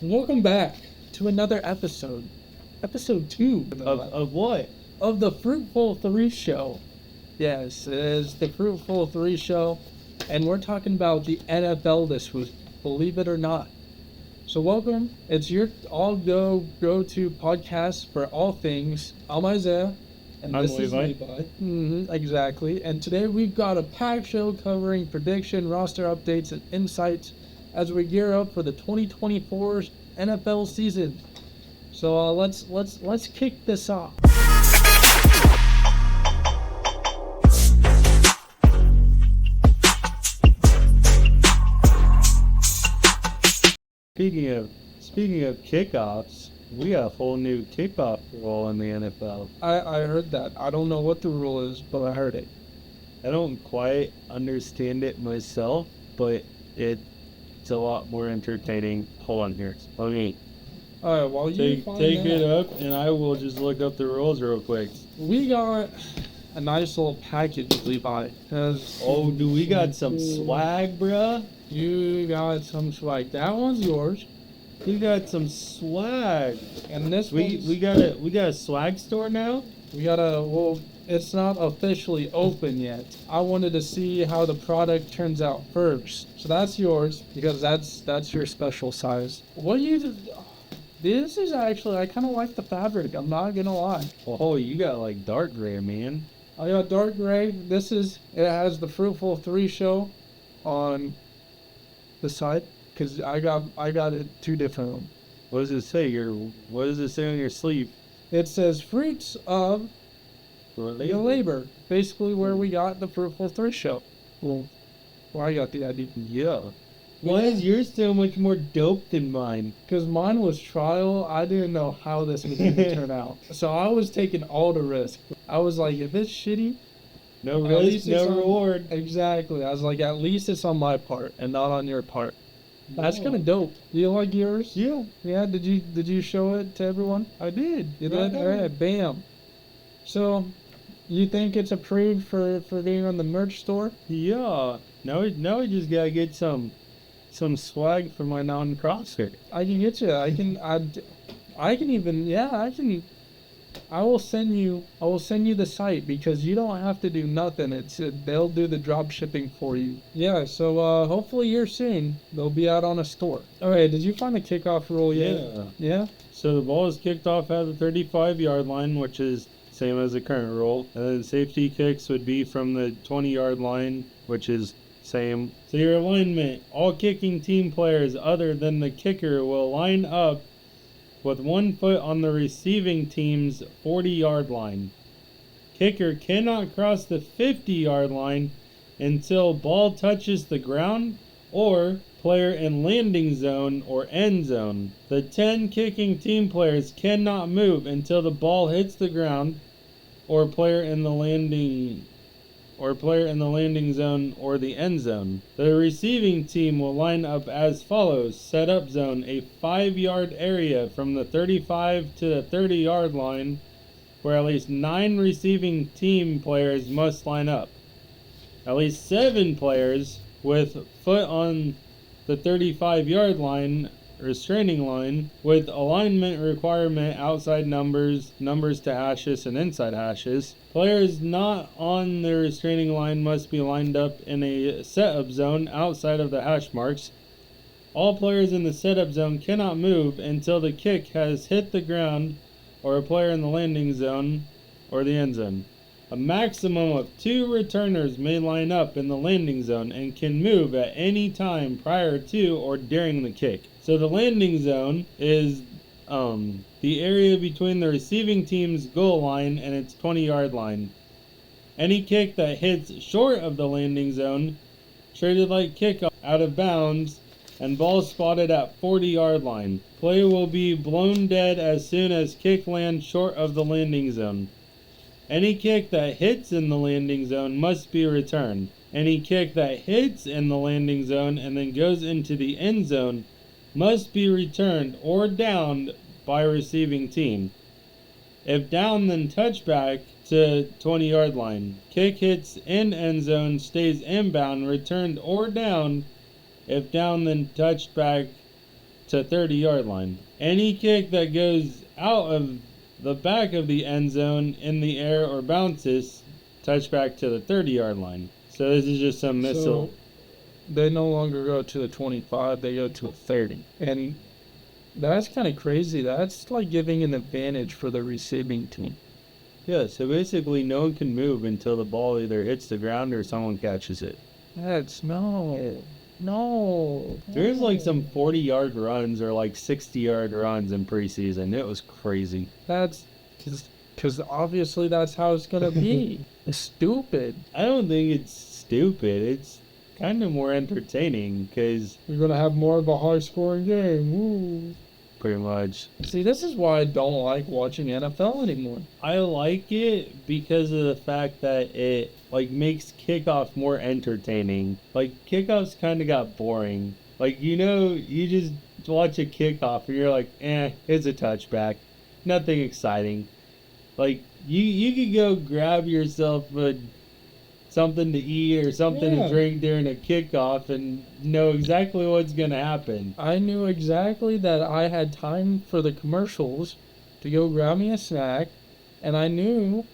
Welcome back to another episode. Episode 2 Of what? of the Fruitful 3 show. Yes, it is the Fruitful 3 show, and we're talking about the NFL this week, believe it or not. So welcome. It's your go-to podcast for all things. I'm Isaiah. And I'm this is Levi. Levi. Exactly. And today we've got a packed show covering prediction, roster updates, and insights as we gear up for the 2024 NFL season. So let's kick this off. Speaking of kickoffs, we got a whole new kickoff rule in the NFL. I heard that. I don't know what the rule is, but I heard it. I don't quite understand it myself, but it's a lot more entertaining. Hold on here. Let me Alright, while you find take that, it up, and I will just look up the rules real quick. we got a nice little package, Levi. Oh, do we got some swag, bruh? You got some swag. That one's yours. We got some swag. And this We got a swag store now? It's not officially open yet. I wanted to see how the product turns out first. So that's yours, because that's your special size. This is actually, I kind of like the fabric, I'm not gonna lie. Oh, you got like dark gray, man. I got dark gray. It has the Fruitful 3 show on the side, because I got it two different. What does it say? What does it say on your sleeve? It says fruits of your labor. Basically where we got the Fruitful 3 show. Well, where I got the idea. Yeah. Why is yours so much more dope than mine? Because mine was trial. I didn't know how this was going to turn out. So I was taking all the risk. I was like, if it's shitty, no risk, no reward. Exactly. I was like, at least it's on my part and not on your part. That's kind of dope. Do you like yours? Yeah. Yeah. Did you show it to everyone? I did. You did? All right. Bam. So, you think it's approved for being on the merch store? Yeah. Now we just gotta get some swag for my non-CrossFit. I can get you. I will send you the site, because you don't have to do nothing. They'll do the drop shipping for you. Yeah, so hopefully here soon they'll be out on a store. Okay, did you find the kickoff rule yet? Yeah. Yeah? So the ball is kicked off at the 35-yard line, which is same as the current rule. And then safety kicks would be from the 20-yard line, which is same. So your alignment, all kicking team players other than the kicker will line up with 1 foot on the receiving team's 40-yard line. Kicker cannot cross the 50-yard line until ball touches the ground or player in landing zone or end zone. The 10 kicking team players cannot move until the ball hits the ground or player in the landing zone or the end zone. The receiving team will line up as follows. Setup zone, a 5-yard area from the 35 to the 30-yard line, where at least 9 receiving team players must line up. At least 7 players with foot on the 35-yard line, restraining line, with alignment requirement outside numbers to hashes and inside hashes. Players not on the restraining line must be lined up in a setup zone outside of the hash marks. All players in the setup zone cannot move until the kick has hit the ground or a player in the landing zone or the end zone. A maximum of 2 returners may line up in the landing zone and can move at any time prior to or during the kick. So the landing zone is the area between the receiving team's goal line and its 20-yard line. Any kick that hits short of the landing zone, treated like kickoff, out of bounds, and ball spotted at 40-yard line. Play will be blown dead as soon as kick lands short of the landing zone. Any kick that hits in the landing zone must be returned. Any kick that hits in the landing zone and then goes into the end zone must be returned or downed by receiving team. If down, then touchback to 20-yard line. Kick hits in end zone, stays inbound, returned or downed. If down, then touched back to 30-yard line. Any kick that goes out of the back of the end zone in the air or bounces, touchback to the 30-yard line. So this is just some missile. So they no longer go to the 25, they go to a 30. And that's kind of crazy. That's like giving an advantage for the receiving team. Yeah, so basically no one can move until the ball either hits the ground or someone catches it. That's no. There's like some 40-yard runs or like 60-yard runs in preseason. It was crazy. That's because obviously that's how it's going to be. It's stupid. I don't think it's stupid. It's kind of more entertaining because You're going to have more of a high-scoring game. Woo. pretty much. See, this is why I don't like watching NFL anymore. I like it because of the fact that it like makes kickoff more entertaining. Like kickoffs kind of got boring. Like you just watch a kickoff and you're like, it's a touchback, nothing exciting. Like you could go grab yourself something to eat or something to drink during a kickoff and know exactly what's gonna happen. I knew exactly that I had time for the commercials to go grab me a snack, and I knew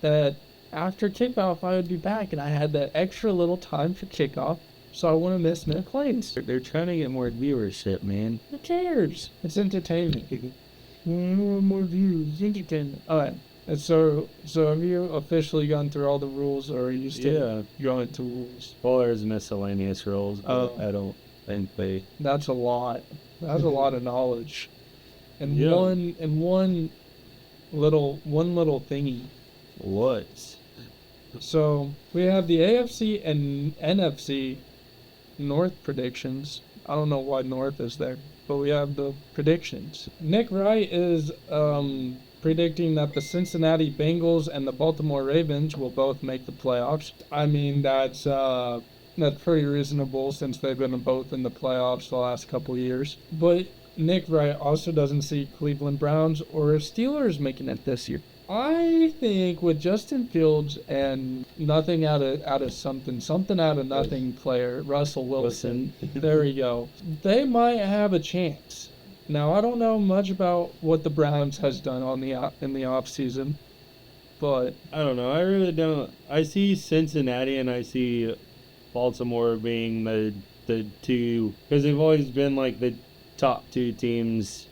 that after kickoff I would be back, and I had that extra little time for kickoff, so I wouldn't miss minute plays. They're trying to get more viewership, man. Who cares? It's entertainment. More views, entertainment. Alright. And so have you officially gone through all the rules, or are you still going to rules? Well, there's miscellaneous rules, but I don't think they... That's a lot. That's a lot of knowledge. And one little thingy. What? So we have the AFC and NFC North predictions. I don't know why North is there, but we have the predictions. Nick Wright is predicting that the Cincinnati Bengals and the Baltimore Ravens will both make the playoffs. I mean, that's pretty reasonable since they've been both in the playoffs the last couple years. But Nick Wright also doesn't see Cleveland Browns or Steelers making it this year. I think with Justin Fields and nothing out of something out of nothing player, Russell Wilson, there we go, they might have a chance. Now, I don't know much about what the Browns has done in the off season, but I don't know. I really don't. I see Cincinnati and I see Baltimore being the two, because they've always been like the top two teams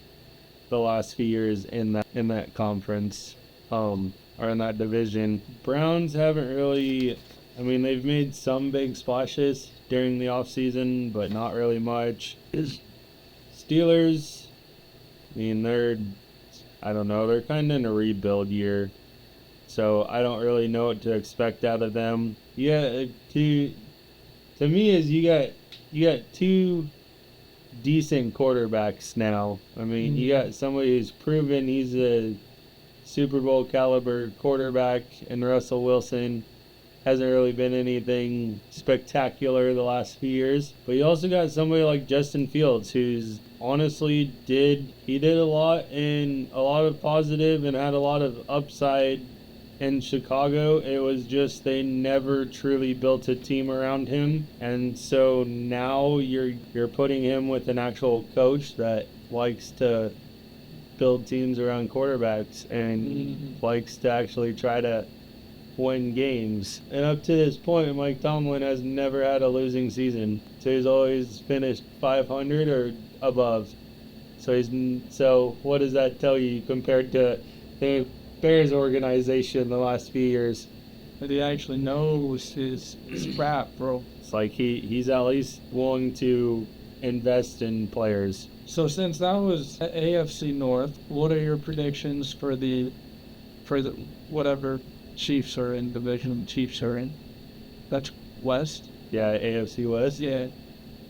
the last few years in that conference, or in that division. Browns haven't really. I mean, they've made some big splashes during the off season, but not really much. Steelers, I mean, they're kind of in a rebuild year, so I don't really know what to expect out of them. Yeah, to me is you got two decent quarterbacks now. I mean, you got somebody who's proven he's a Super Bowl caliber quarterback, and Russell Wilson hasn't really been anything spectacular the last few years. But you also got somebody like Justin Fields, who's honestly did a lot of positive and had a lot of upside in Chicago. It was just they never truly built a team around him, and so now you're putting him with an actual coach that likes to build teams around quarterbacks and likes to actually try to win games. And up to this point, Mike Tomlin has never had a losing season. So he's always finished 500 or above. So what does that tell you compared to the Bears organization the last few years? But he actually knows his crap, bro. It's like he's at least willing to invest in players. So since that was AFC North, what are your predictions for the whatever Chiefs are in, division Chiefs are in? That's West? Yeah, AFC West. Yeah,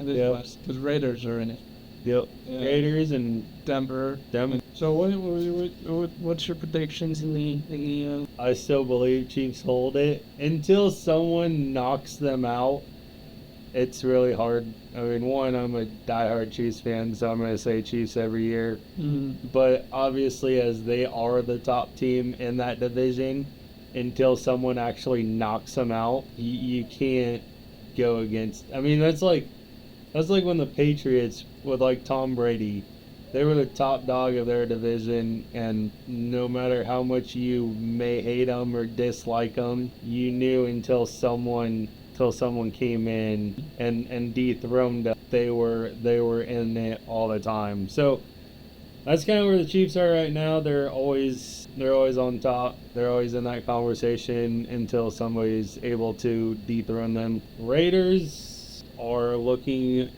it is West, because Raiders are in it. Yep. Yeah. Raiders and Denver. So what's your predictions in the I still believe Chiefs hold it. Until someone knocks them out, it's really hard. I mean, one, I'm a diehard Chiefs fan, so I'm going to say Chiefs every year. But obviously, as they are the top team in that division, until someone actually knocks them out, you can't go against. I mean, that's like when the Patriots with like Tom Brady. They were the top dog of their division, and no matter how much you may hate them or dislike them, you knew until someone came in and dethroned them, they were in it all the time. So that's kind of where the Chiefs are right now. They're always on top. They're always in that conversation until somebody's able to dethrone them. Raiders are looking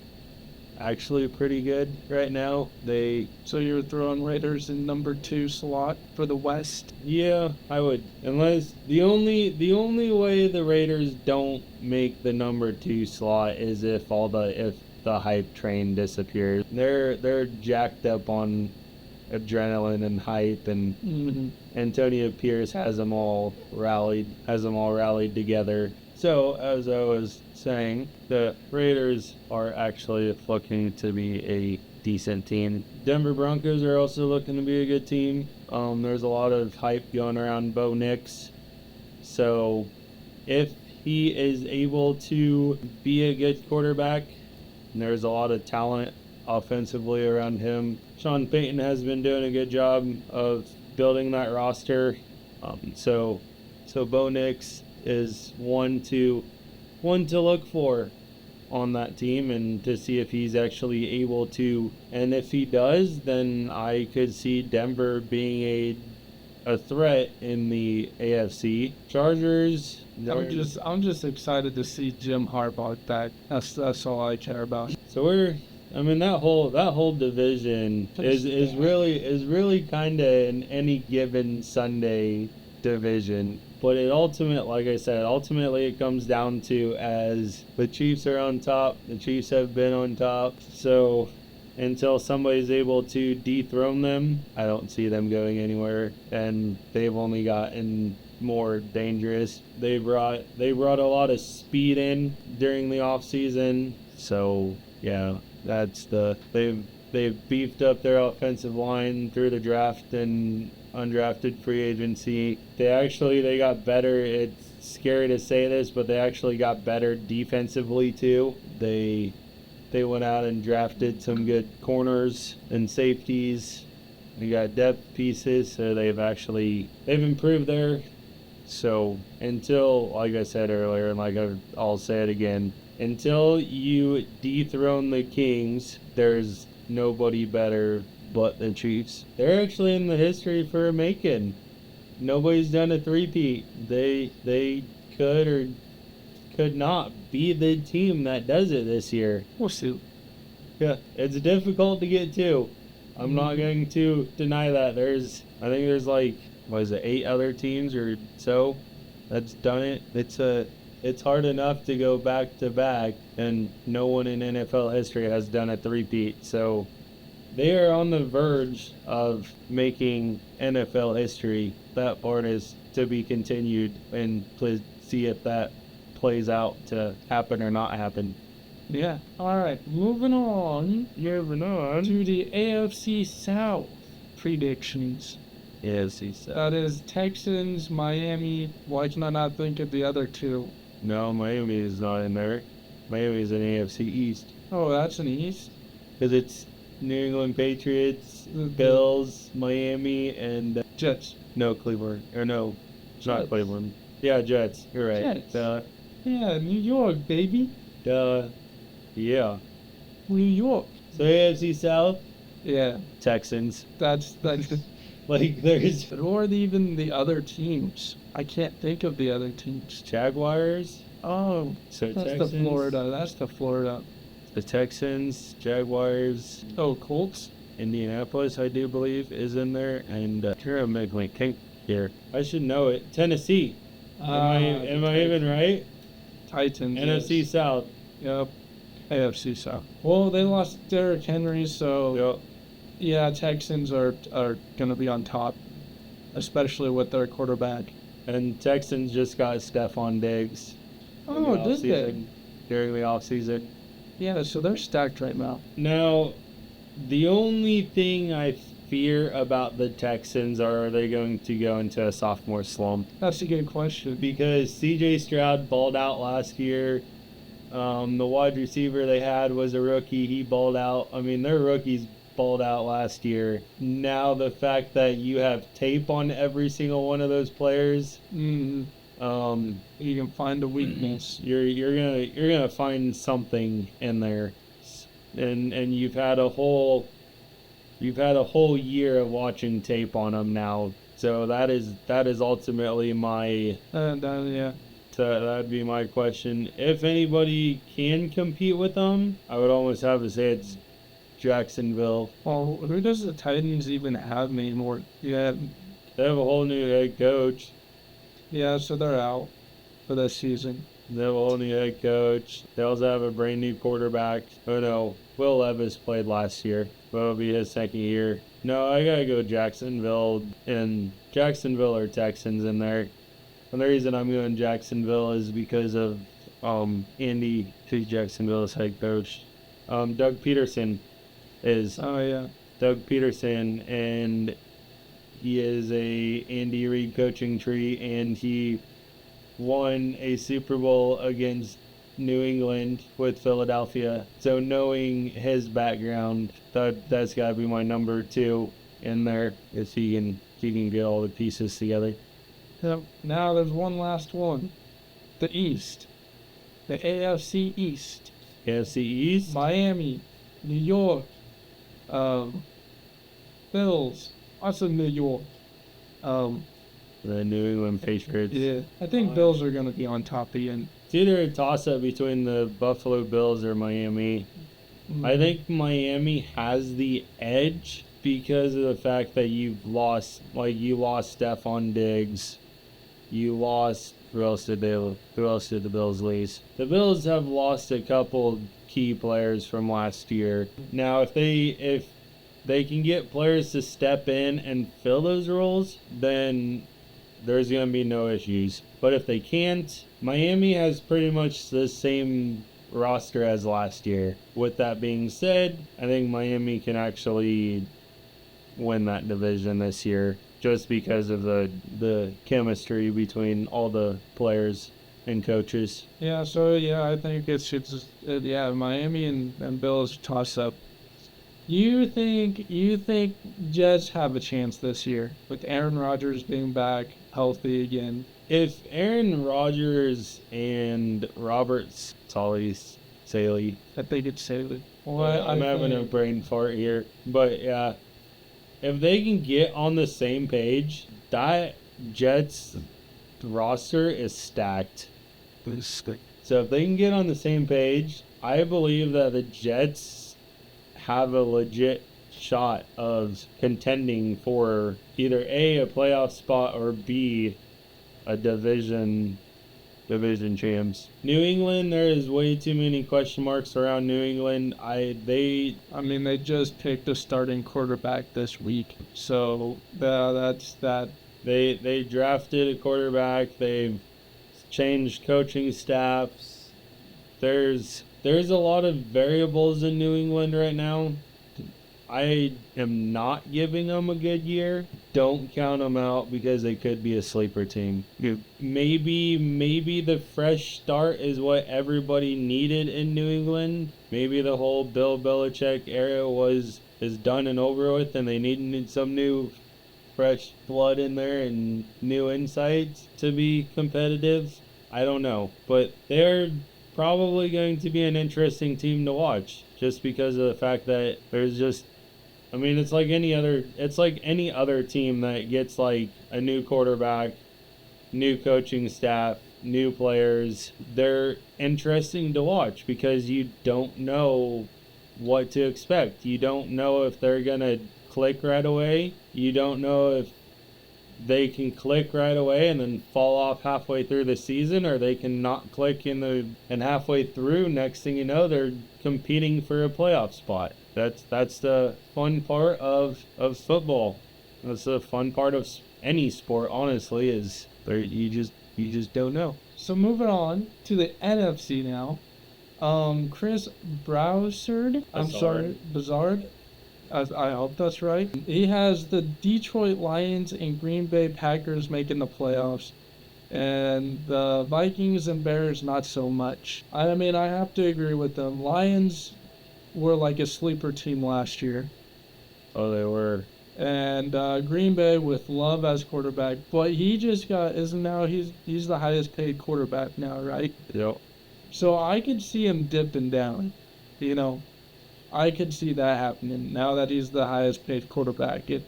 actually pretty good right now. So you're throwing Raiders in number 2 slot for the West? Yeah, I would. Unless the only way the Raiders don't make the number 2 slot is if the hype train disappears. They're jacked up on adrenaline and hype, and Antonio Pierce has them all rallied together. So, as I was saying, the Raiders are actually looking to be a decent team. Denver Broncos are also looking to be a good team. There's a lot of hype going around Bo Nix. So, if he is able to be a good quarterback, and there's a lot of talent offensively around him. Sean Payton has been doing a good job of building that roster. So Bo Nix is one to look for on that team, and to see if he's actually able to. And if he does, then I could see Denver being a threat in the AFC. Chargers. I'm just excited to see Jim Harbaugh back. That's all I care about. So that whole division is really kind of an any given Sunday division. But ultimately it comes down to, as the Chiefs are on top, the Chiefs have been on top. So until somebody's able to dethrone them, I don't see them going anywhere. And they've only gotten more dangerous. They brought a lot of speed in during the off season. So yeah, they've beefed up their offensive line through the draft and undrafted free agency. They got better. It's scary to say this, but they actually got better defensively too. They went out and drafted some good corners and safeties. They got depth pieces, so they've improved there. So until, like I said earlier, and I'll say it again, until you dethrone the Kings, there's nobody better but the Chiefs. They're actually in the history for making. Nobody's done a three-peat. They could or could not be the team that does it this year. We'll see. Yeah, it's difficult to get to. I'm not going to deny that. I think there's 8 other teams or so that's done it. It's hard enough to go back to back, and no one in NFL history has done a three-peat. So they are on the verge of making NFL history. That part is to be continued, and see if that plays out to happen or not happen. Yeah. All right. Moving on to the AFC South predictions. AFC South. That is Texans, Miami. Why can I not think of the other two? No, Miami is not in there. Miami is in AFC East. Oh, that's an East? Because it's New England Patriots, Bills, Miami, and Jets. No, Cleveland. Or no, it's not Cleveland. Yeah, Jets. You're right. Jets. Yeah, New York, baby. Yeah. New York. So AFC South? Yeah. Texans. That's there's... Or even the other teams. I can't think of the other teams. Jaguars? Oh, so that's Texans. That's the Florida. The Texans, Jaguars. Oh, Colts? Indianapolis, I do believe, is in there. And here, make me think here. I should know it. Tennessee. Am I even right? Titans. NFC yes. South. Yep. AFC South. Well, they lost Derrick Henry, so yep. Yeah, Texans are going to be on top, especially with their quarterback. And Texans just got Stephon Diggs. Oh, did they? During the offseason. Yeah, so they're stacked right now. Now, the only thing I fear about the Texans are they going to go into a sophomore slump? That's a good question. Because C.J. Stroud balled out last year. The wide receiver they had was a rookie. He balled out. I mean, their rookies balled out last year. Now the fact that you have tape on every single one of those players, You can find a weakness. you're gonna find something in there, and you've had a whole year of watching tape on them now. So that is ultimately my Yeah. that'd be my question. If anybody can compete with them, I would almost have to say it's Jacksonville. Well, who does the Titans even have anymore? Yeah. They have a whole new head coach. Yeah, so they're out for this season. They have a whole new head coach. They also have a brand new quarterback. Oh no, Will Levis played last year. That'll be his second year. No, I gotta go Jacksonville, and Jacksonville or Texans in there. And the reason I'm going Jacksonville is because of Andy, who's Jacksonville's head coach. Doug Peterson is Oh, yeah. Doug Peterson, and he is a Andy Reid coaching tree, and he won a Super Bowl against New England with Philadelphia. So knowing his background, that's got to be my number 2 in there, if he can get all the pieces together. Yep. Now there's one last one. The East. The AFC East. AFC East? Miami. New York. Bills. Also New York. The New England Patriots. Yeah. I think Bills are going to be on top again. It's either a toss-up between the Buffalo Bills or Miami. I think Miami has the edge because of the fact that you lost Stephon Diggs. You lost, who else did the Bills lose? The Bills have lost a couple key players from last year. Now, if they can get players to step in and fill those roles, then there's going to be no issues. But if they can't, Miami has pretty much the same roster as last year. With that being said, I think Miami can actually win that division this year just because of the chemistry between all the players and coaches. Yeah, so I think it's just Miami and Bills toss up. You think Jets have a chance this year with Aaron Rodgers being back healthy again? If Aaron Rodgers and Robert Saleh, I think it's Saleh. Well, I'm having a brain fart here, but yeah, if they can get on the same page, that Jets roster is stacked. So if they can get on the same page, I believe that the Jets have a legit shot of contending for either A, playoff spot, or B, a division champs. New England, there is way too many question marks around New England. They just picked a starting quarterback this week, so that's that. They drafted a quarterback. They've changed coaching staffs. There's a lot of variables in New England right now. I am not giving them a good year. Don't count them out because they could be a sleeper team. Maybe the fresh start is what everybody needed in New England. Maybe the whole Bill Belichick era is done and over with, and they needed some new fresh blood in there and new insights to be competitive. I don't know, but they're probably going to be an interesting team to watch just because of the fact that there's just, it's like any other team that gets like a new quarterback, new coaching staff, new players. They're interesting to watch because you don't know what to expect. You don't know if they're going to click right away. You don't know if they can click right away and then fall off halfway through the season, or they can not click and halfway through, next thing you know, they're competing for a playoff spot. That's the fun part of football. That's the fun part of any sport, honestly, is you just don't know. So moving on to the NFC now. Chris Broussard. Bizarre. I hope that's right. He has the Detroit Lions and Green Bay Packers making the playoffs. And the Vikings and Bears, not so much. I mean, I have to agree with them. Lions were like a sleeper team last year. Oh, they were. And Green Bay with Love as quarterback, but he just he's the highest paid quarterback now, right? Yep. So I could see him dipping down, you know. I could see that happening now that he's the highest paid quarterback. It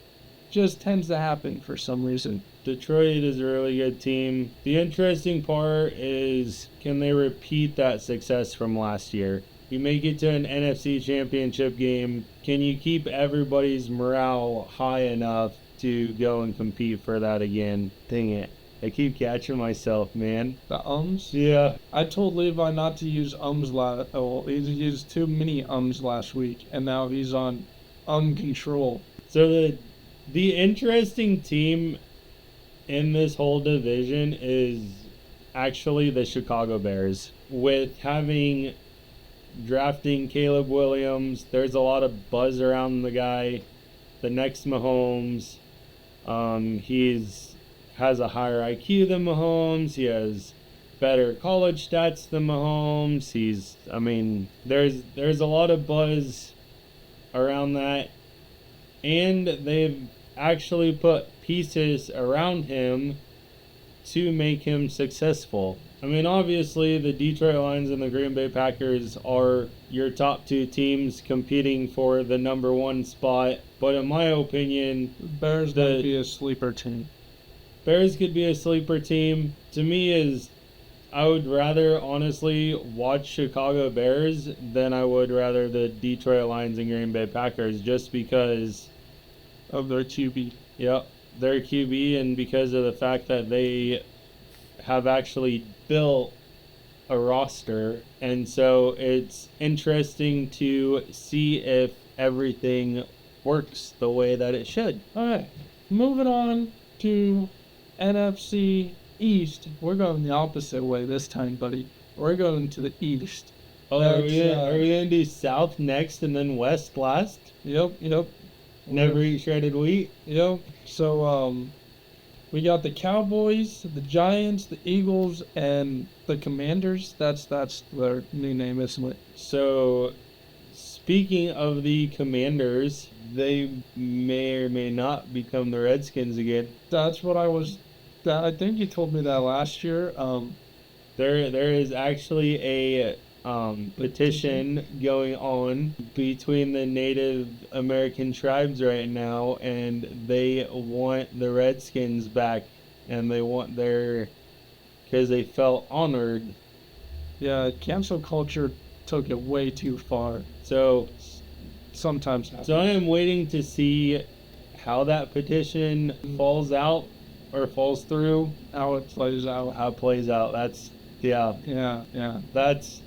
just tends to happen for some reason. Detroit is a really good team. The interesting part is, can they repeat that success from last year? You make it to an NFC championship game. Can you keep everybody's morale high enough to go and compete for that again? Dang it. I keep catching myself, man. The ums? Yeah. I told Levi not to use he used too many ums last week, and now he's on control. So the interesting team in this whole division is actually the Chicago Bears. With drafting Caleb Williams, there's a lot of buzz around the guy. The next Mahomes, has a higher IQ than Mahomes. He has better college stats than Mahomes. There's a lot of buzz around that, and they've actually put pieces around him to make him successful. I mean, obviously, the Detroit Lions and the Green Bay Packers are your top two teams competing for the number one spot. But in my opinion, Bears might be a sleeper team. Bears could be a sleeper team. To me, I would rather honestly watch Chicago Bears than I would rather the Detroit Lions and Green Bay Packers, just because of their QB. Yep, their QB, and because of the fact that they have actually built a roster. And so it's interesting to see if everything works the way that it should. All right, moving on to NFC East. We're going the opposite way this time, buddy. We're going to the East. Oh, are we gonna do South next and then West last? Yep. Never eat shredded wheat? Yep. So, we got the Cowboys, the Giants, the Eagles, and the Commanders. That's their new name, isn't it? So, speaking of the Commanders, they may or may not become the Redskins again. That's what I think you told me that last year. There is actually a petition going on between the Native American tribes right now, and they want the Redskins back, and they want because they felt honored. Yeah, cancel culture took it way too far. So sometimes. So I am waiting to see how that petition falls out or falls through. How it plays out. That's That's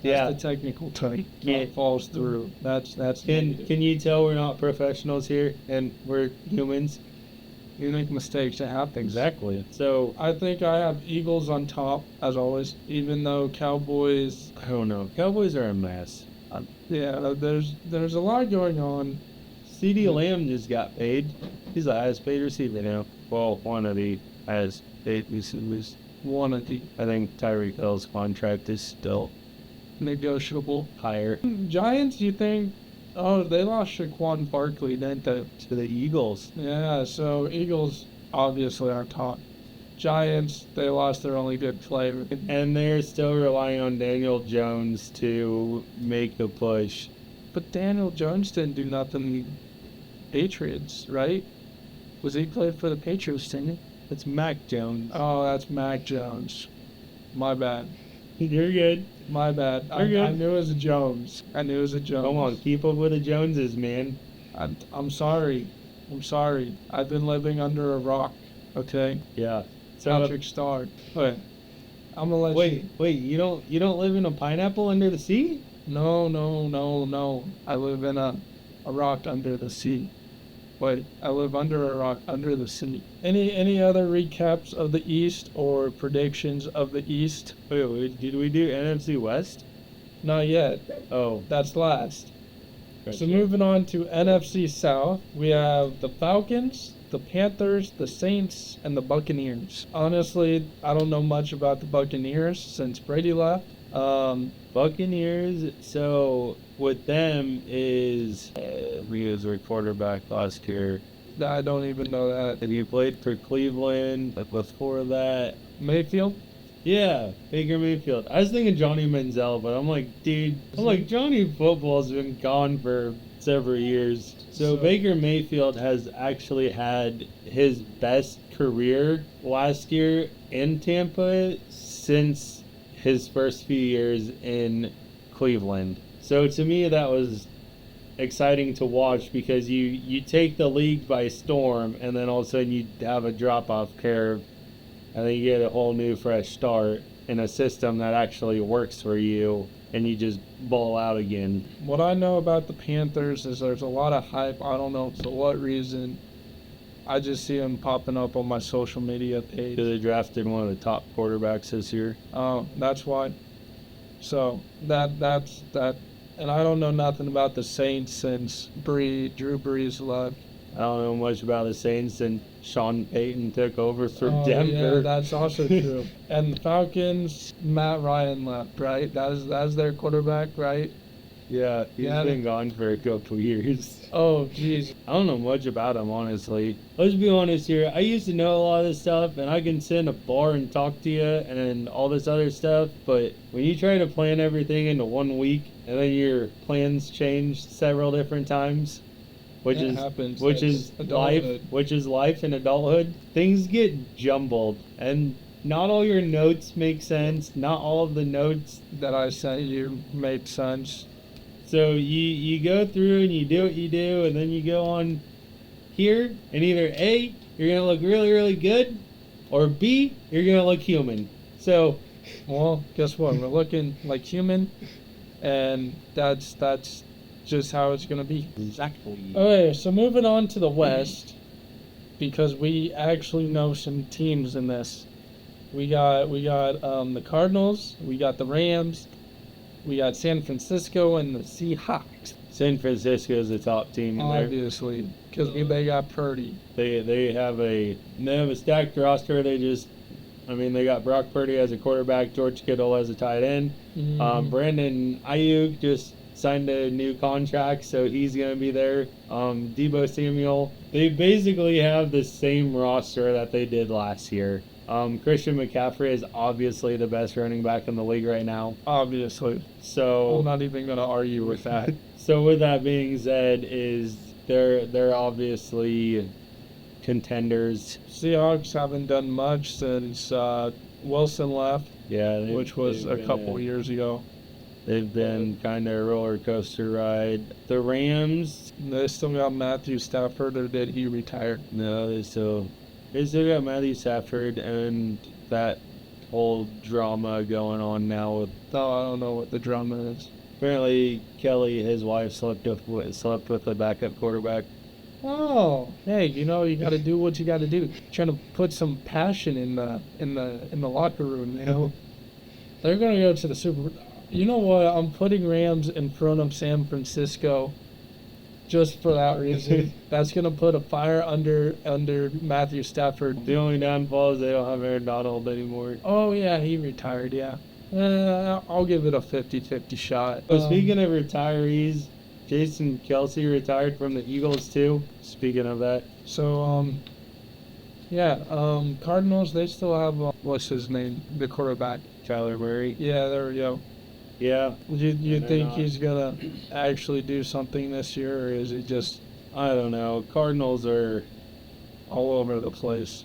the technical term. It falls through. That's. Can you tell we're not professionals here and we're humans? You make mistakes. It happens. Exactly. So I think I have Eagles on top as always, even though Cowboys. I don't know. Cowboys are a mess. There's a lot going on. CeeDee Lamb just got paid. He's the highest paid receiver now. Well, one of the highest paid receivers. One of the. I think Tyreek Hill's contract is still negotiable. Higher. Giants, you think? Oh, they lost Saquon Barkley, didn't they? To the Eagles. Yeah, so Eagles obviously are top. Giants, they lost their only good player. And they're still relying on Daniel Jones to make a push. But Daniel Jones didn't do nothing. Patriots, right? Was he played for the Patriots, didn't he? That's Mac Jones. Oh, that's Mac Jones. My bad. You're good. My bad. I knew it was a Jones. Come on, keep up with the Joneses, man. I'm sorry. I've been living under a rock. Okay. Yeah. Patrick Star. Wait. I'm gonna let you. Wait. You don't live in a pineapple under the sea? No. I live in a rock under the sea. Wait, I live under a rock under the sea. Any other recaps of the East or predictions of the East? Wait, did we do NFC West? Not yet. Oh. That's last. So moving on to NFC South, we have the Falcons, the Panthers, the Saints, and the Buccaneers. Honestly, I don't know much about the Buccaneers since Brady left. Buccaneers, so with them is we was their quarterback last year. I don't even know that. And he played for Cleveland before that. Mayfield? Yeah, Baker Mayfield. I was thinking Johnny Manziel, but I'm like, dude, Johnny Football's been gone for several years. So Baker Mayfield has actually had his best career last year in Tampa since his first few years in Cleveland. So to me, that was exciting to watch because you take the league by storm, and then all of a sudden you have a drop-off curve, and then you get a whole new fresh start in a system that actually works for you, and you just ball out again. What I know about the Panthers is there's a lot of hype. I don't know for what reason. I just see them popping up on my social media page. So they drafted one of the top quarterbacks this year. Oh, that's why. So that's that. And I don't know nothing about the Saints since Drew Brees left. I don't know much about the Saints and Sean Payton took over for Denver. Yeah, that's also true. And the Falcons, Matt Ryan left, right? That's their quarterback, right? Yeah, he's been gone for a couple years. Oh, jeez. I don't know much about him, honestly. Let's be honest here. I used to know a lot of this stuff, and I can sit in a bar and talk to you and all this other stuff, but when you try to plan everything into 1 week, and then your plans change several different times, which is life in adulthood, things get jumbled, and not all your notes make sense. Not all of the notes that I sent you made sense. So you go through and you do what you do, and then you go on here, and either A, you're going to look really, really good, or B, you're going to look human. So, well, guess what? We're looking like human, and that's just how it's going to be. Exactly. Okay, so moving on to the West, because we actually know some teams in this. We got the Cardinals, we got the Rams, we got San Francisco, and the Seahawks. San Francisco is the top team in there. Obviously, because they got Purdy. They have a stacked roster. They got Brock Purdy as a quarterback, George Kittle as a tight end. Brandon Ayuk just signed a new contract, so he's going to be there. Deebo Samuel. They basically have the same roster that they did last year. Christian McCaffrey is obviously the best running back in the league right now. Obviously. So I'm not even going to argue with that. So with that being said, they're obviously contenders. Seahawks haven't done much since Wilson left. Yeah, which was a couple years ago. They've been kind of a roller coaster ride. The Rams, they still got Matthew Stafford, or did he retire? No, they still got Matthew Stafford, and that whole drama going on now with. No, I don't know what the drama is. Apparently, Kelly, his wife, slept with the backup quarterback. Oh, hey, you got to do what you got to do. Trying to put some passion in the locker room. They're gonna go to the Super Bowl. You know what? I'm putting Rams in front of San Francisco, just for that reason. That's gonna put a fire under Matthew Stafford. The only downfall is they don't have Aaron Donald anymore. Oh yeah, he retired. Yeah, I'll give it a 50-50 shot. Speaking of retirees, Jason Kelsey retired from the Eagles too. Speaking of that, so Cardinals, they still have what's his name, the quarterback, Kyler Murray. Yeah, there we go. Yeah. You think he's gonna actually do something this year, or is it just? I don't know. Cardinals are all over the place.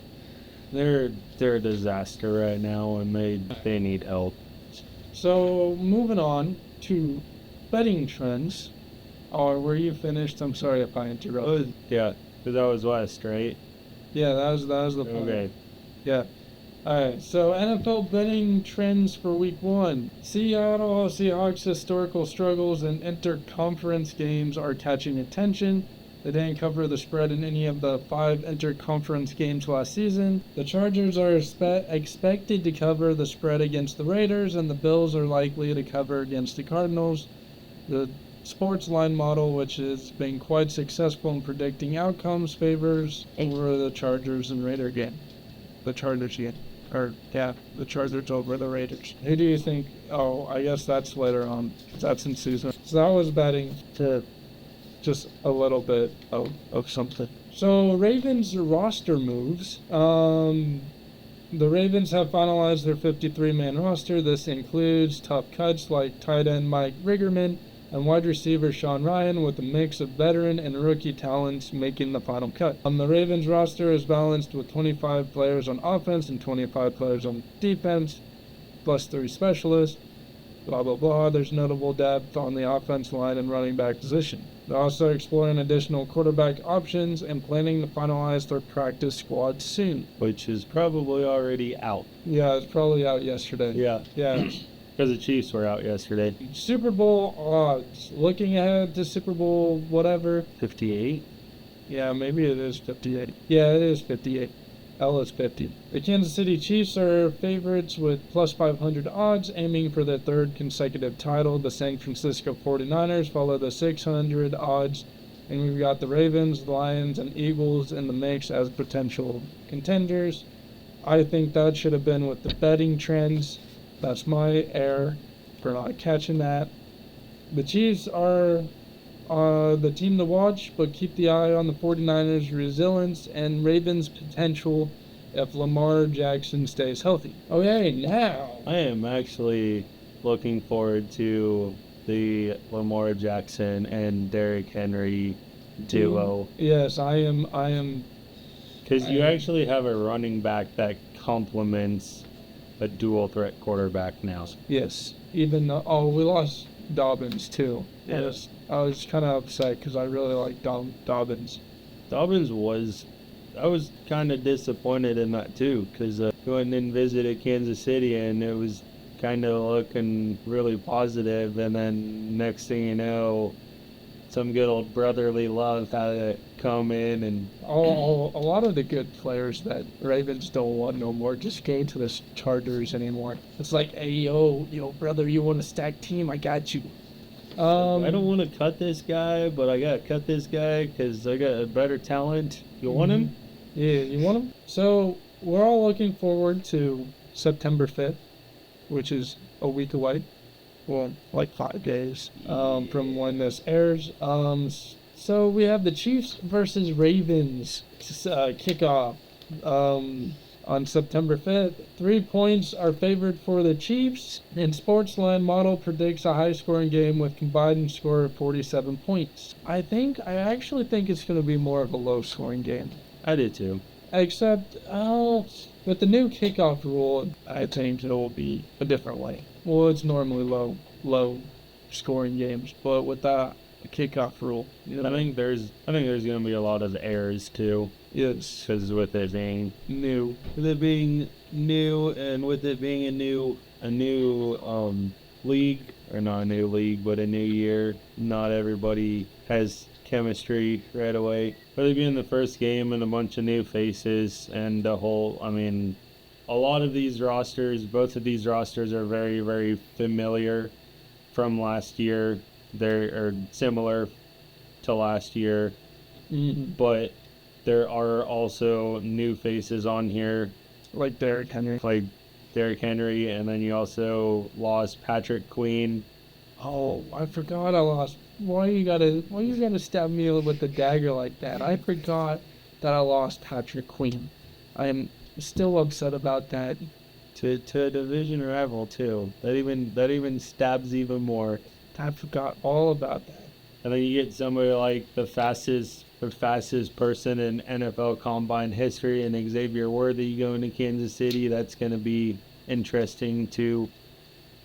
They're a disaster right now, and they need help. So moving on to betting trends. Or were you finished? I'm sorry if I interrupted. Yeah, because that was West, right? Yeah, that was the point. Okay. Yeah. Alright, so NFL betting trends for week 1. Seattle Seahawks' historical struggles in interconference games are catching attention. They didn't cover the spread in any of the 5 interconference games last season. The Chargers are expected to cover the spread against the Raiders, and the Bills are likely to cover against the Cardinals. The sports line model, which has been quite successful in predicting outcomes, favors over the Chargers and Raider game. The Chargers game. The Chargers over the Raiders. Who do you think? Oh, I guess that's later on. That's in season. So I was betting to just a little bit of something. So Ravens roster moves. The Ravens have finalized their 53-man roster. This includes tough cuts like tight end Mike Riggerman and wide receiver Sean Ryan, with a mix of veteran and rookie talents making the final cut. The Ravens roster is balanced with 25 players on offense and 25 players on defense, plus 3 specialists. Blah, blah, blah. There's notable depth on the offense line and running back position. They're also exploring additional quarterback options and planning to finalize their practice squad soon. Which is probably already out. Yeah, it's probably out yesterday. Yeah. Yeah. Because the Chiefs were out yesterday. Super Bowl odds. Looking ahead to Super Bowl whatever. 58? Yeah, maybe it is 58. Yeah, it is 58. L is 50. The Kansas City Chiefs are favorites with plus 500 odds, aiming for their 3rd consecutive title. The San Francisco 49ers follow the 600 odds, and we've got the Ravens, Lions, and Eagles in the mix as potential contenders. I think that should have been with the betting trends. That's my error for not catching that. The Chiefs are the team to watch, but keep the eye on the 49ers' resilience and Ravens' potential if Lamar Jackson stays healthy. Okay, now I am actually looking forward to the Lamar Jackson and Derrick Henry duo. Yes, I am. Because you actually have a running back that complements a dual threat quarterback now. Yes, even though, we lost Dobbins too. Yes, I was kind of upset because I really like Dobbins. I was kind of disappointed in that too, because going and visited Kansas City and it was kind of looking really positive, and then next thing you know, some good old brotherly love had to come in, and a lot of the good players that Ravens don't want no more just came to the Chargers anymore. It's like, hey, yo, brother, you want a stacked team? I got you. I don't want to cut this guy, but I gotta cut this guy because I got a better talent. You want him? Yeah, you want him? So we're all looking forward to September 5th, which is a week away. Well, like 5 days from when this airs. So we have the Chiefs versus Ravens kickoff on September 5th. 3 points are favored for the Chiefs, and Sportsline model predicts a high-scoring game with combined score of 47 points. I actually think it's going to be more of a low-scoring game. I did too. Except, with the new kickoff rule, I think it will be a different way. Well, it's normally low-scoring games, but with that kickoff rule, I think there's going to be a lot of errors too. Yes, because with it being new, and with it being a new league, or not a new league, but a new year, not everybody has chemistry right away. Whether it be in the first game and a bunch of new faces and a lot of these rosters, both of these rosters are very, very familiar from last year. They're similar to last year, but there are also new faces on here, like Derrick Henry. And then you also lost Patrick Queen. Oh, I forgot I lost. Why you gotta stab me with the dagger like that? I forgot that I lost Patrick Queen. I am still upset about that. To a division rival too. That even stabs even more. I forgot all about that. And then you get somebody like the fastest person in NFL Combine history, and Xavier Worthy going to Kansas City. That's going to be interesting to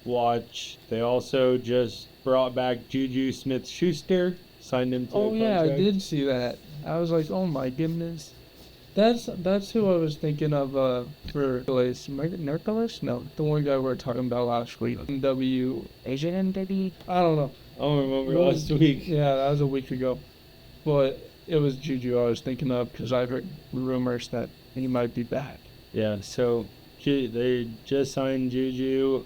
watch. They also just brought back Juju Smith-Schuster, signed him to a contract. I did see that. I was like, oh my goodness. That's who I was thinking of for Nicholas? No, the one guy we were talking about last week. Asian baby? I don't know. I don't remember last week. Yeah, that was a week ago. But it was Juju I was thinking of because I've heard rumors that he might be back. Yeah, so they just signed Juju.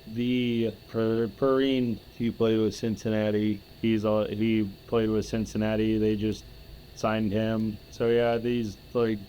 The Perrine, who played with Cincinnati, He played with Cincinnati. They just signed him. So yeah, these like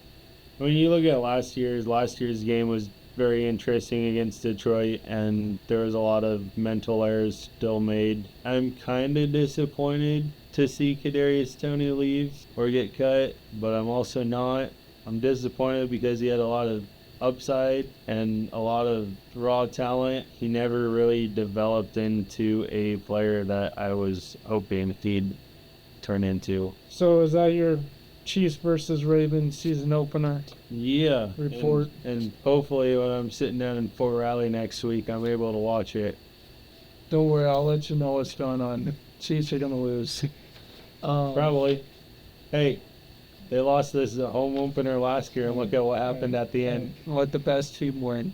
when you look at last year's game was very interesting against Detroit, and there was a lot of mental errors still made. I'm kind of disappointed to see Kadarius Toney leave or get cut, but I'm also not. I'm disappointed because he had a lot of upside and a lot of raw talent. He never really developed into a player that I was hoping he'd turn into. So is that your Chiefs versus Ravens season opener Yeah. report? And hopefully when I'm sitting down in Fort Riley next week, I'm able to watch it. Don't worry, I'll let you know what's going on. Chiefs are gonna lose. Probably. Hey, they lost this home opener last year, and look at what happened at the end. Let the best team win.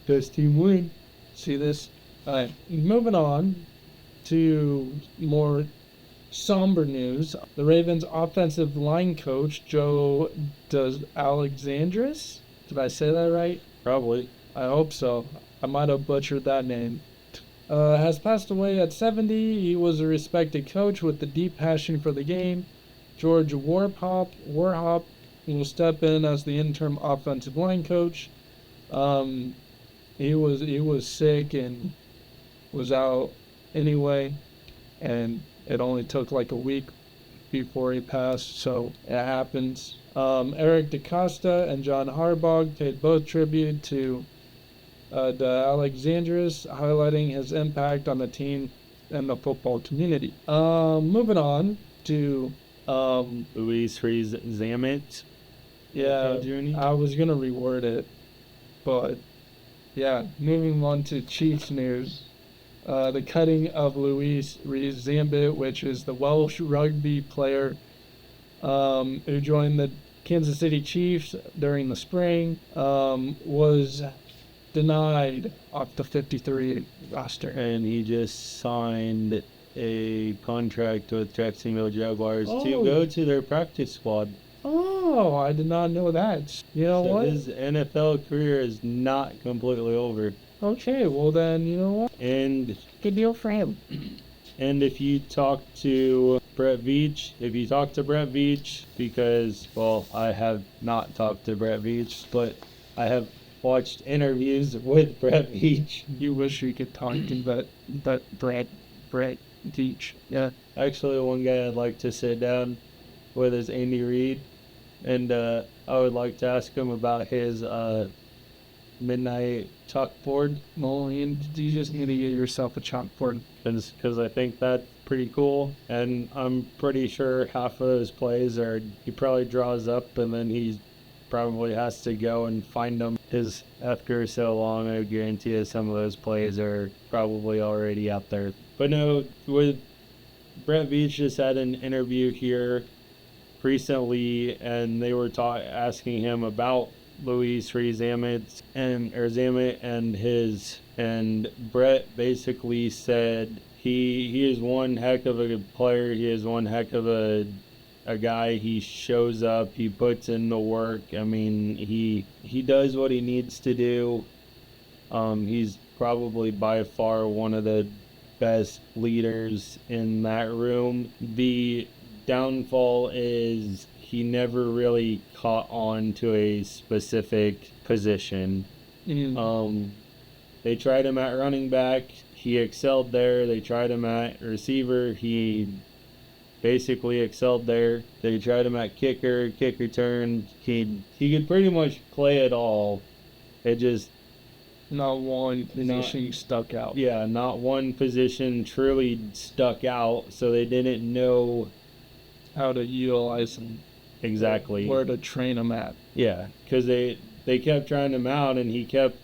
Best team win. See this? All right, moving on to more somber news. The Ravens' offensive line coach, Joe Alexandris, did I say that right? Probably. I hope so. I might have butchered that name. Has passed away at 70. He was a respected coach with a deep passion for the game. George Warhop will step in as the interim offensive line coach. He was sick and was out anyway, and it only took like a week before he passed, so it happens. Eric DaCosta and John Harbaugh paid both tribute to the Alexandris, highlighting his impact on the team and the football community. Moving on to Luis Freeze Zamet. yeah, Journey. I was gonna reword it, but yeah, moving on to Chiefs news. The cutting of Luis Zambit, which is the Welsh rugby player who joined the Kansas City Chiefs during the spring, was denied off the 53 roster. And he just signed a contract with Jacksonville Jaguars to go to their practice squad. Oh, I did not know that. You know So what? his NFL career is not completely over. Okay, well then, you know what? And Good deal for him. And if you talk to Brett Veach, because, well, I have not talked to Brett Veach, but I have watched interviews with Brett Veach. You wish you could talk to that Brett Veach. Yeah. Actually, one guy I'd like to sit down with is Andy Reid, and I would like to ask him about his midnight chalkboard. Well, you just need to get yourself a chalkboard. Because I think that's pretty cool, and I'm pretty sure half of those plays he probably draws up and then he probably has to go and find them. Because after so long, I guarantee you some of those plays are probably already out there. But no, with Brett Veach just had an interview here recently, and they were asking him about Luis Zamet and Brett basically said he is one heck of a good player. He is one heck of a guy. He shows up. He puts in the work. I mean, he does what he needs to do. He's probably by far one of the best leaders in that room. The downfall is he never really caught on to a specific position. They tried him at running back. He excelled there. They tried him at receiver. He basically excelled there. They tried him at kick return. He could pretty much play it all. It just Not one position stuck out. Yeah, not one position truly stuck out, so they didn't know how to utilize him. Exactly. Where to train him at. Yeah, because they kept trying him out, and he kept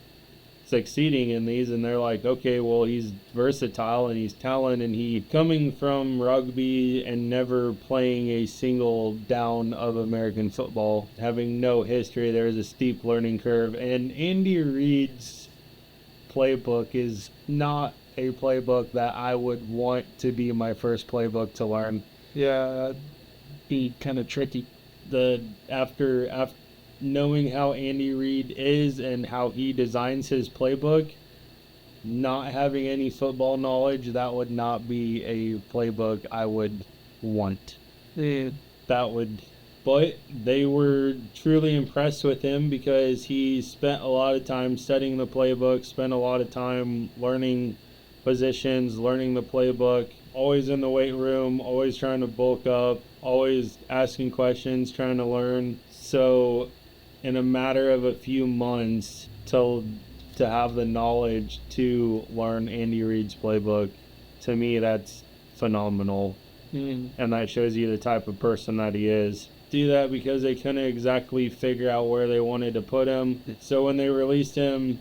succeeding in these, and they're like, okay, well, he's versatile and he's talented, and he coming from rugby and never playing a single down of American football, having no history, there's a steep learning curve, and Andy Reid's playbook is not a playbook that I would want to be my first playbook to learn. Yeah, that'd be kind of tricky. After knowing how Andy Reid is and how he designs his playbook, not having any football knowledge, that would not be a playbook I would want. Dude. But they were truly impressed with him because he spent a lot of time studying the playbook, spent a lot of time learning positions, learning the playbook, always in the weight room, always trying to bulk up, always asking questions, trying to learn. So in a matter of a few months to have the knowledge to learn Andy Reid's playbook, to me that's phenomenal. And that shows you the type of person that he is. Do that because they couldn't exactly figure out where they wanted to put him. So when they released him,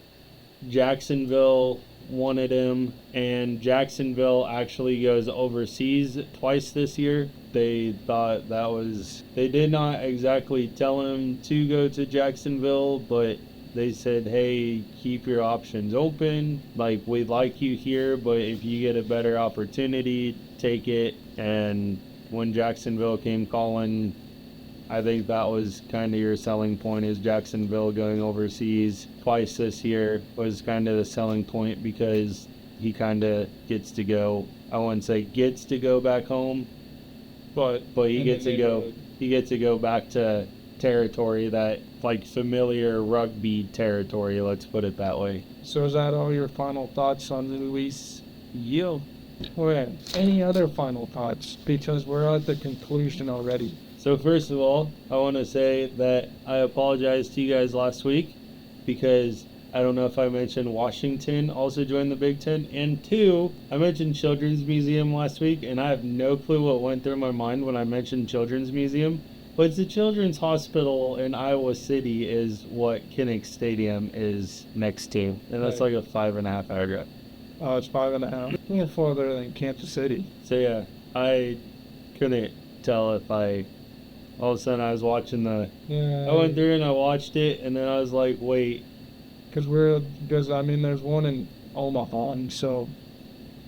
Jacksonville wanted him, and Jacksonville actually goes overseas twice this year. They thought that was... They did not exactly tell him to go to Jacksonville, but they said, hey, keep your options open. Like, we like you here, but if you get a better opportunity, take it. And when Jacksonville came calling, I think that was kind of your selling point, is Jacksonville going overseas twice this year was kind of the selling point, because he kind of gets to go, I wouldn't say gets to go back home, but he gets to go back to territory that, like, familiar rugby territory, let's put it that way. So is that all your final thoughts on Luis? Yeah. Okay. Any other final thoughts? Because we're at the conclusion already. So first of all, I want to say that I apologize to you guys last week, because I don't know if I mentioned Washington also joined the Big Ten, and two, I mentioned Children's Museum last week, and I have no clue what went through my mind when I mentioned Children's Museum, but it's the Children's Hospital in Iowa City is what Kinnick Stadium is next to, and that's like a 5.5 hour drive. Oh, it's 5.5. A little farther than Kansas City. So yeah, I couldn't tell if all of a sudden I was watching I went through and I watched it, and then I was like, wait. Because I mean, there's one in Omaha, and so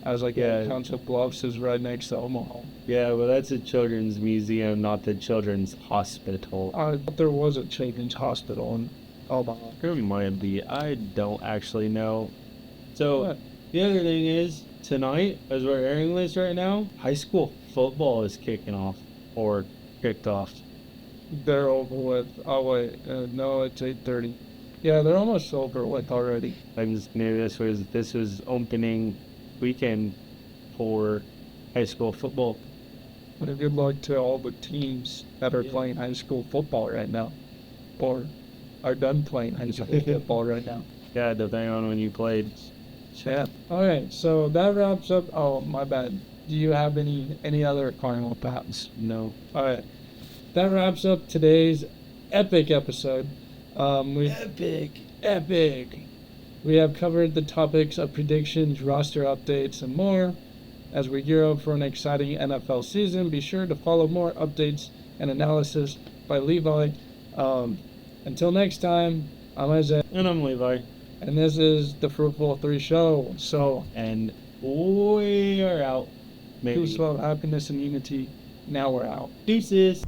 I was like, Council Bluffs is right next to Omaha. Yeah, but that's a children's museum, not the children's hospital. I thought there was a children's hospital in Omaha. There might be. I don't actually know. So, the other thing is, tonight, as we're airing this right now, high school football is kicking off, or kicked off. They're over with. Oh, wait. No, it's 8:30. Yeah, they're almost over with already. I just knew this was opening weekend for high school football. But a good luck to all the teams that are playing high school football right now, or are done playing high school football right now. Yeah, depending on when you played. Yeah. Alright, so that wraps up. Oh, my bad. Do you have any other final thoughts? No. Alright. That wraps up today's epic episode. Epic. We have covered the topics of predictions, roster updates, and more. As we gear up for an exciting NFL season, be sure to follow more updates and analysis by Levi. Until next time, I'm Isaiah. And I'm Levi. And this is the Fruitful 3 Show. And we are out. Peace, love, happiness, and unity. Now we're out. Deuces.